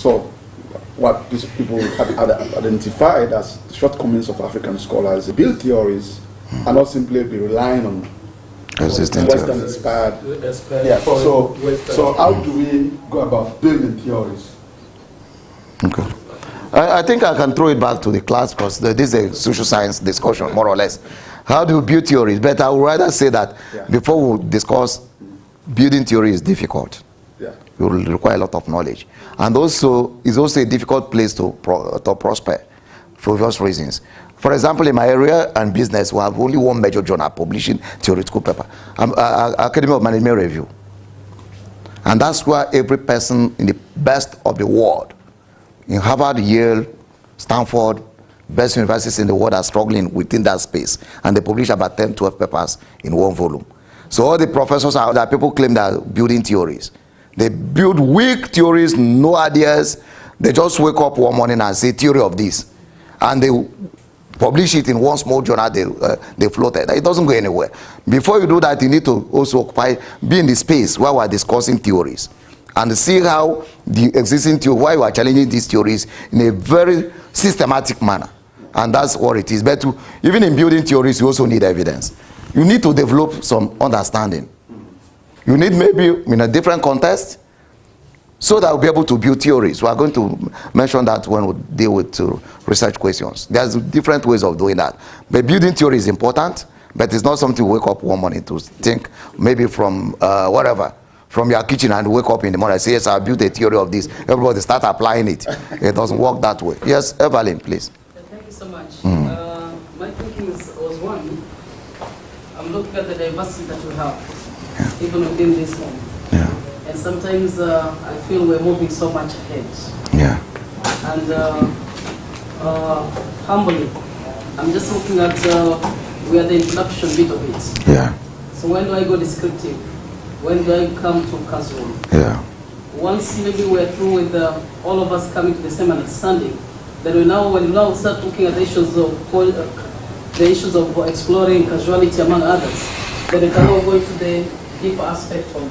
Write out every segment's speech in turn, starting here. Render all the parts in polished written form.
So what these people have identified as shortcomings of African scholars, the build theories are not simply be relying on Western inspired. Yeah. So how do we go about building theories? Okay. I think I can throw it back to the class because this is a social science discussion, more or less. How do you build theories? But I would rather say that before we discuss, building theory is difficult. Yeah. It will require a lot of knowledge. And also, it's also a difficult place to prosper for various reasons. For example, in my area and business, we have only one major journal publishing theoretical paper, Academy of Management Review. And that's where every person in the best of the world, in Harvard, Yale, Stanford, best universities in the world are struggling within that space. And they publish about 10, 12 papers in one volume. So all the professors and other people claim they're building theories. They build weak theories, no ideas. They just wake up one morning and say theory of this. And they publish it in one small journal they floated. It doesn't go anywhere. Before you do that, you need to also be in the space where we're discussing theories and see how the existing theory, why we are challenging these theories in a very systematic manner. And that's what it is. But even in building theories, you also need evidence. You need to develop some understanding. You need maybe in a different context so that we'll be able to build theories. We are going to mention that when we deal with research questions. There's different ways of doing that. But building theory is important, but it's not something you wake up one morning to think maybe from whatever, from your kitchen and wake up in the morning and say, yes, I built a theory of this. Everybody start applying it. It doesn't work that way. Yes, Evelyn, please. Thank you so much. My thinking was one, I'm looking at the diversity that we have, even within this one. Yeah. And sometimes I feel we're moving so much ahead. Yeah. And humbly, I'm just looking at, we are the introduction bit of it. Yeah. So when do I go descriptive? When do I come to casual? Yeah. Once maybe we're through with all of us coming to the same understanding, then when we now start looking at the issues of exploring casuality among others, then we can now go into the deeper aspect of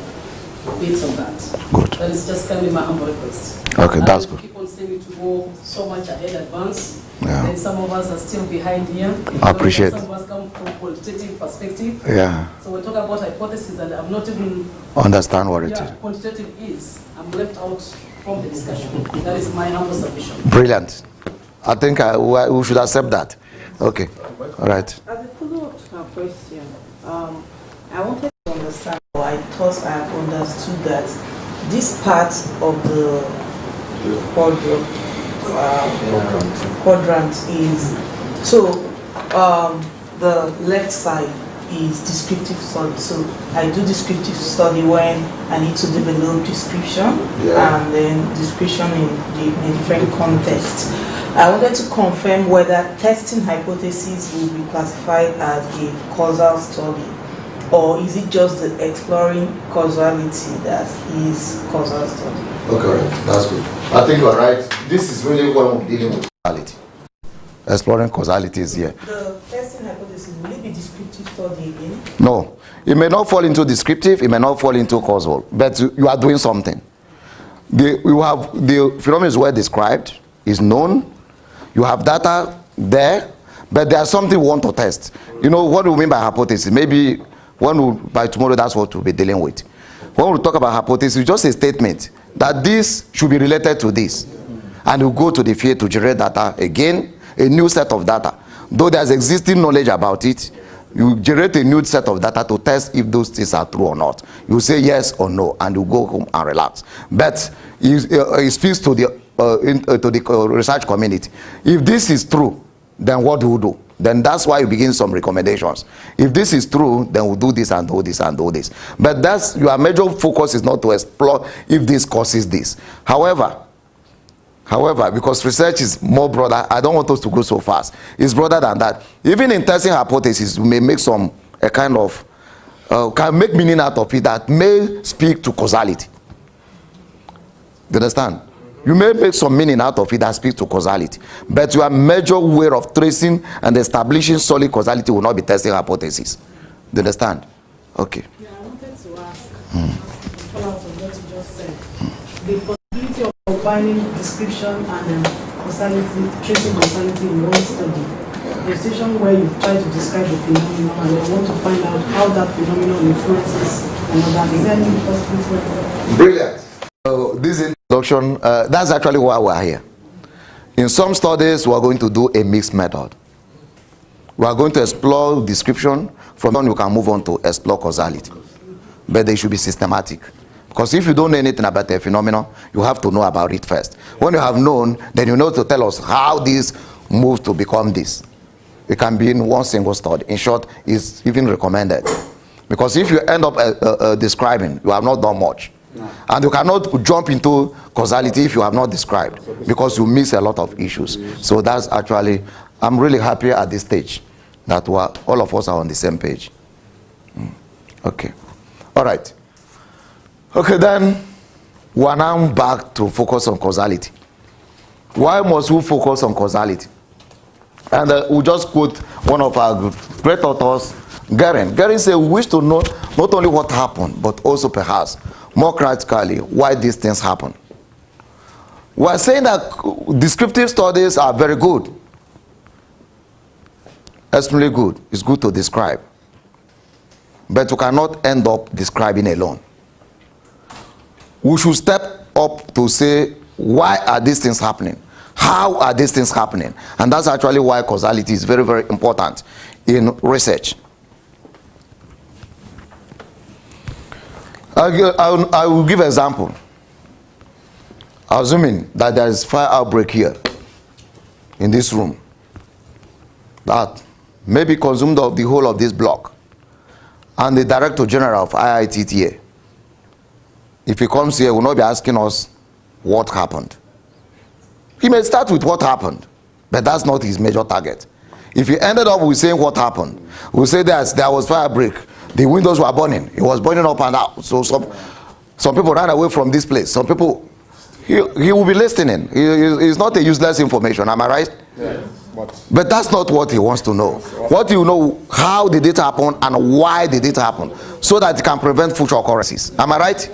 bits of that. Good. That is just kind of my humble request. Okay, that's good. Keep on saying to go so much ahead advance. Yeah. Then some of us are still behind here. I appreciate. Some of us come from qualitative perspective. Yeah. So we talk about hypothesis and I'm not even understand what it is. Quantitative is. I'm left out from the discussion. That is my humble submission. Brilliant. I think we should accept that. Okay. All right. As a follow-up to our question, I wanted to understand, or I thought I understood that this part of the quadrant is, so the left side is descriptive study. So I do descriptive study when I need to develop description, and then description in the different contexts. I wanted to confirm whether testing hypothesis will be classified as a causal study, or is it just the exploring causality that is causal study? Okay, that's good. I think you're right. This is really what I'm dealing with. Causality. Exploring causalities here. The testing hypothesis, will it be descriptive study again? No. It may not fall into descriptive, it may not fall into causal, but you are doing something. The phenomenon is well described, is known, you have data there, but there's something we want to test. You know, what do we mean by hypothesis? Maybe by tomorrow, that's what we'll be dealing with. When we talk about hypothesis, it's just a statement that this should be related to this. And you go to the field to generate data again, a new set of data. Though there's existing knowledge about it, you generate a new set of data to test if those things are true or not. You say yes or no, and you go home and relax. But it speaks to the research community. If this is true, then what do we do? Then that's why you begin some recommendations. If this is true, then we'll do this and do this and do this. But that's your major focus is not to explore if this causes this. However, because research is more broader, I don't want us to go so fast. It's broader than that. Even in testing hypotheses, we may make can make meaning out of it that may speak to causality. You understand? You may make some meaning out of it that speaks to causality, but your major way of tracing and establishing solid causality will not be testing hypothesis. Do you understand? Okay. Yeah, I wanted to ask, follow up on what you just said. The possibility of combining description and causality, tracing causality in one study. The situation where you try to describe the phenomenon and you want to find out how that phenomenon influences another. Is there any possibility? Brilliant. So this introduction, that's actually why we're here. In some studies, we're going to do a mixed method. We are going to explore description, from then you can move on to explore causality. But they should be systematic. Because if you don't know anything about a phenomenon, you have to know about it first. When you have known, then you know to tell us how this moves to become this. It can be in one single study. In short, it's even recommended. Because if you end up describing, you have not done much. No. And you cannot jump into causality if you have not described, because you miss a lot of issues. So that's actually, I'm really happy at this stage that all of us are on the same page. Okay. All right. Okay, then we're now back to focus on causality. Why must we focus on causality? And we'll just quote one of our great authors, Gering. Gering said, we wish to know not only what happened, but also perhaps more critically why these things happen. We're saying that descriptive studies are very good. Extremely good. It's good to describe. But you cannot end up describing alone. We should step up to say, why are these things happening? How are these things happening? And that's actually why causality is very, very important in research. I will give an example. Assuming that there is fire outbreak here in this room that may be consumed of the whole of this block, and the Director General of IITTA, if he comes here, will not be asking us what happened. He may start with what happened, but that's not his major target. If he ended up with saying what happened, we'll say that there was fire break, the windows were burning, it was burning up and out, so some people ran away from this place. Some people, he will be listening. It's not a useless information, am I right? Yes. But that's not what he wants to know. What you know, how did it happen and why did it happen, so that it can prevent future occurrences. Am I right?